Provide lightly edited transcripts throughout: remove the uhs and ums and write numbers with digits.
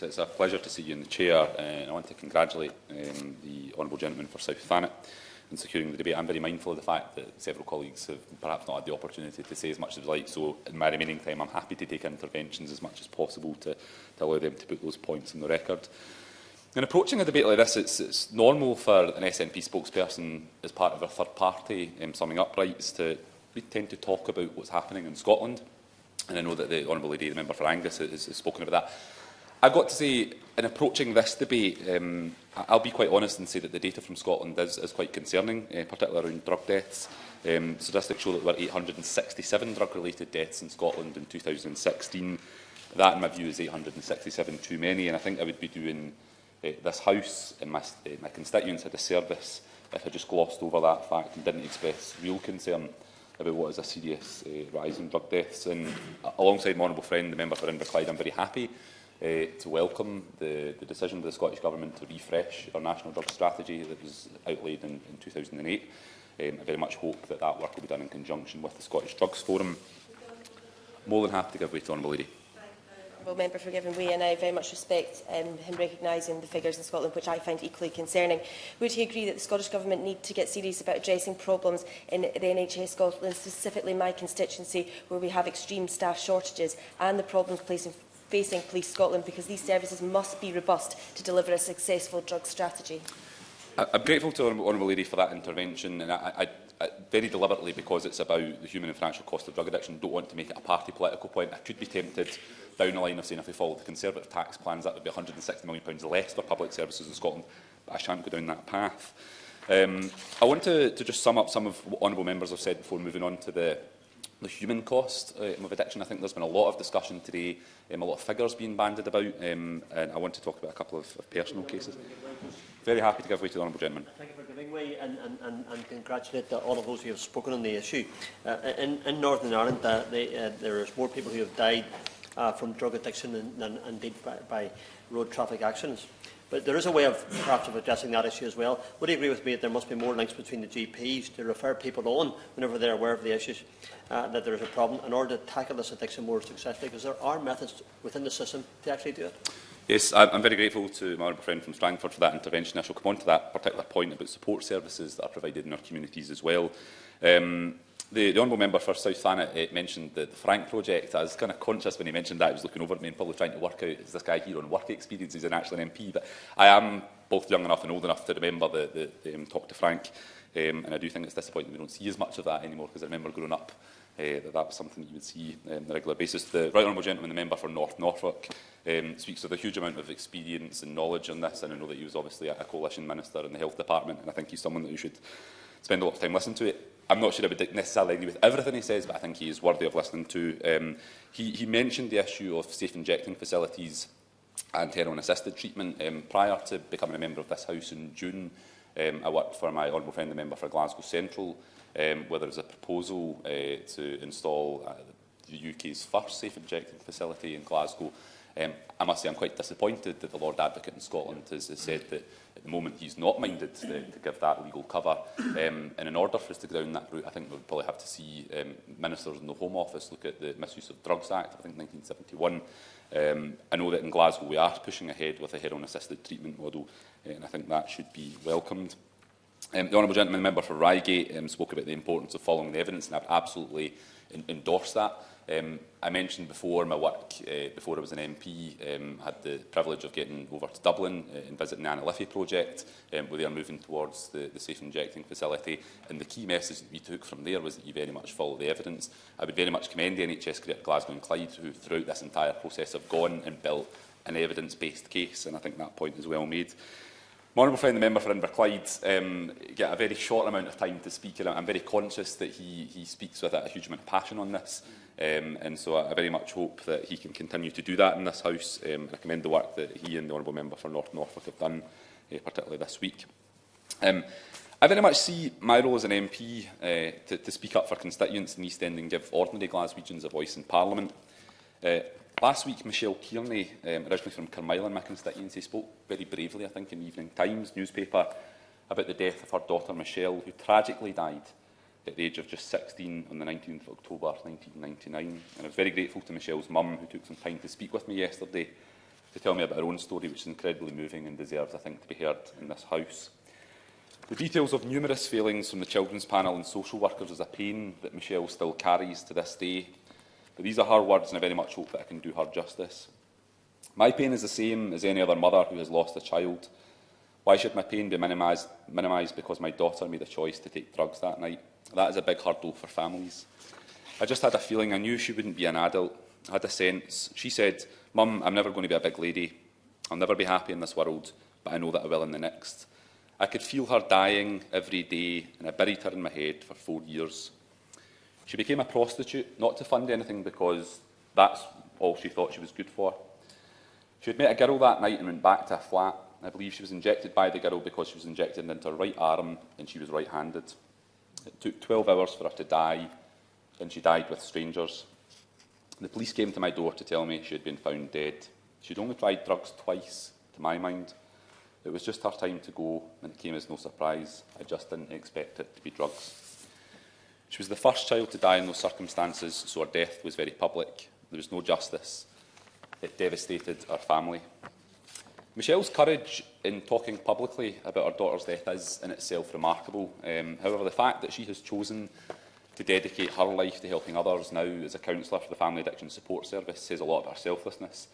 It's a pleasure to see you in the chair, and I want to congratulate the honourable gentleman for South Thanet in securing the debate. I'm very mindful of the fact that several colleagues have perhaps not had the opportunity to say as much as they'd like, so in my remaining time I'm happy to take interventions as much as possible to allow them to put those points on the record. In approaching a debate like this, it's normal for an SNP spokesperson, as part of a third party summing up rights, to tend to talk about what's happening in Scotland. And I know that the Honourable Lady, the member for Angus, has spoken about that. I've got to say, in approaching this debate, I'll be quite honest and say that the data from Scotland is quite concerning, particularly around drug deaths. Statistics show that there were 867 drug-related deaths in Scotland in 2016. That, in my view, is 867 too many, and I think I would be doing this House and my constituents a disservice if I just glossed over that fact and didn't express real concern about what is a serious rise in drug deaths. And alongside my honourable friend, the member for Inverclyde, I'm very happy to welcome the decision of the Scottish Government to refresh our national drug strategy that was outlaid in 2008. I very much hope that that work will be done in conjunction with the Scottish Drugs Forum. More than happy to give way to Honourable Lady. Member for giving way, and I very much respect him recognising the figures in Scotland, which I find equally concerning. Would he agree that the Scottish Government need to get serious about addressing problems in the NHS Scotland, specifically my constituency, where we have extreme staff shortages, and the problems facing Police Scotland, because these services must be robust to deliver a successful drug strategy? I'm grateful to the Honourable Lady for that intervention, and I very deliberately, because it's about the human and financial cost of drug addiction, don't want to make it a party political point. I could be tempted down the line of saying if we followed the Conservative tax plans, that would be £160 million less for public services in Scotland, but I shan't go down that path. I want to just sum up some of what honourable members have said before moving on to the human cost of addiction. I think there's been a lot of discussion today, a lot of figures being bandied about, and I want to talk about a couple of personal cases. Very happy to give way to the honourable gentleman. Thank you for giving way, and congratulate all of those who have spoken on the issue. In Northern Ireland, there is more people who have died from drug addiction than indeed by road traffic accidents. But there is a way of perhaps of addressing that issue as well. Would you agree with me that there must be more links between the GPs to refer people on whenever they're aware of the issues, that there is a problem, in order to tackle this addiction more successfully? Because there are methods within the system to actually do it. Yes, I'm very grateful to my honourable friend from Strangford for that intervention. I shall come on to that particular point about support services that are provided in our communities as well. The honourable member for South Thanet mentioned the Frank project. I was kind of conscious when he mentioned that. He was looking over at me and probably trying to work out, is this guy here on work experience? He's actually an MP. But I am both young enough and old enough to remember the talk to Frank. And I do think it's disappointing we don't see as much of that anymore, because I remember growing up that was something that you would see on a regular basis. The right honourable gentleman, the member for North Norfolk, speaks with a huge amount of experience and knowledge on this, and I know that he was obviously a coalition minister in the health department, and I think he's someone that you should spend a lot of time listening to. I'm not sure I would necessarily agree with everything he says, but I think he is worthy of listening to. He mentioned the issue of safe injecting facilities and heroin-assisted treatment. Prior to becoming a member of this House in June, I worked for my honourable friend, the member for Glasgow Central, where there was a proposal to install the UK's first safe injecting facility in Glasgow. I must say I'm quite disappointed that the Lord Advocate in Scotland has said that at the moment he's not minded to give that legal cover. And in order for us to go down that route, I think we would probably have to see ministers in the Home Office look at the Misuse of Drugs Act, I think 1971. I know that in Glasgow we are pushing ahead with a heroin-assisted treatment model, and I think that should be welcomed. The honourable gentleman, member for Reigate, spoke about the importance of following the evidence, and I've absolutely endorsed that. I mentioned before my work, before I was an MP, had the privilege of getting over to Dublin and visiting the Anna Liffey project, where they are moving towards the safe injecting facility. And the key message that we took from there was that you very much follow the evidence. I would very much commend the NHS Group at Glasgow and Clyde, who throughout this entire process have gone and built an evidence-based case, and I think that point is well made. My honourable friend, the member for Inverclyde, get a very short amount of time to speak, and I'm very conscious that he speaks with a huge amount of passion on this. And so I very much hope that he can continue to do that in this House. I commend the work that he and the honourable member for North Norfolk have done, particularly this week. I very much see my role as an MP to speak up for constituents in East End and give ordinary Glaswegians a voice in Parliament. Last week, Michelle Kearney, originally from Carmyle in my constituency, spoke very bravely, I think, in the Evening Times newspaper about the death of her daughter Michelle, who tragically died at the age of just 16 on the 19th of October 1999. And I was very grateful to Michelle's mum, who took some time to speak with me yesterday to tell me about her own story, which is incredibly moving and deserves, I think, to be heard in this House. The details of numerous failings from the Children's Panel and social workers is a pain that Michelle still carries to this day. But these are her words, and I very much hope that I can do her justice. My pain is the same as any other mother who has lost a child. Why should my pain be minimised because my daughter made a choice to take drugs that night? That is a big hurdle for families. I just had a feeling. I knew she wouldn't be an adult. I had a sense. She said, "Mum, I'm never going to be a big lady. I'll never be happy in this world, but I know that I will in the next." I could feel her dying every day, and I buried her in my head for 4 years. She became a prostitute, not to fund anything, because that's all she thought she was good for. She had met a girl that night and went back to a flat. I believe she was injected by the girl because she was injected into her right arm and she was right-handed. It took 12 hours for her to die, and she died with strangers. The police came to my door to tell me she had been found dead. She'd only tried drugs twice, to my mind. It was just her time to go, and it came as no surprise. I just didn't expect it to be drugs. She was the first child to die in those circumstances, so her death was very public. There was no justice. It devastated our family. Michelle's courage in talking publicly about her daughter's death is in itself remarkable. However, the fact that she has chosen to dedicate her life to helping others now as a counsellor for the Family Addiction Support Service says a lot about her selflessness.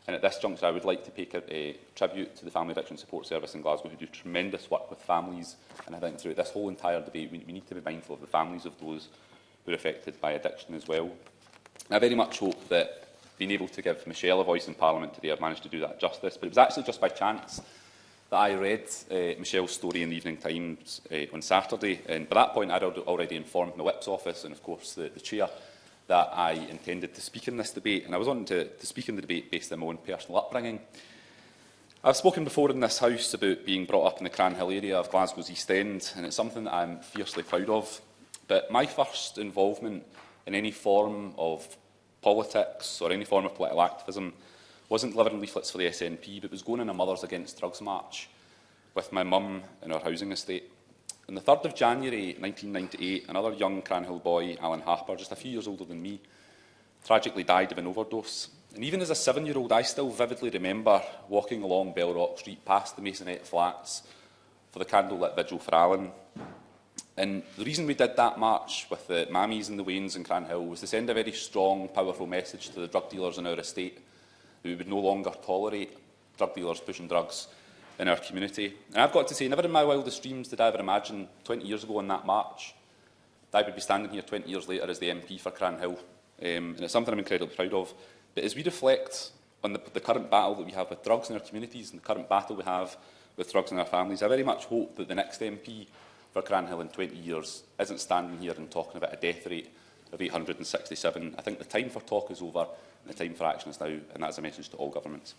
And at this juncture, I would like to pay a tribute to the Family Addiction Support Service in Glasgow, who do tremendous work with families. And I think through this whole entire debate, we need to be mindful of the families of those who are affected by addiction as well. And I very much hope that being able to give Michelle a voice in Parliament today, I've managed to do that justice. But it was actually just by chance that I read Michelle's story in the Evening Times on Saturday. And by that point, I'd already informed my Whip's office and, of course, the Chair that I intended to speak in this debate. And I was on to speak in the debate based on my own personal upbringing. I've spoken before in this House about being brought up in the Cranhill area of Glasgow's East End, and it's something that I'm fiercely proud of. But my first involvement in any form of politics or any form of political activism wasn't delivering leaflets for the SNP, but was going on a Mothers Against Drugs march with my mum in our housing estate. On the 3rd of January 1998, another young Cranhill boy, Alan Harper, just a few years older than me, tragically died of an overdose. And even as a 7-year-old, I still vividly remember walking along Bellrock Street past the Masonette flats for the candlelit vigil for Alan. And the reason we did that march with the Mammies and the Waynes in Cranhill was to send a very strong, powerful message to the drug dealers in our estate that we would no longer tolerate drug dealers pushing drugs in our community. And I've got to say, never in my wildest dreams did I ever imagine 20 years ago on that march that I would be standing here 20 years later as the MP for Cranhill. And it's something I'm incredibly proud of. But as we reflect on the current battle that we have with drugs in our communities and the current battle we have with drugs in our families, I very much hope that the next MP for Cranhill in 20 years isn't standing here and talking about a death rate of 867. I think the time for talk is over and the time for action is now, and that's a message to all governments.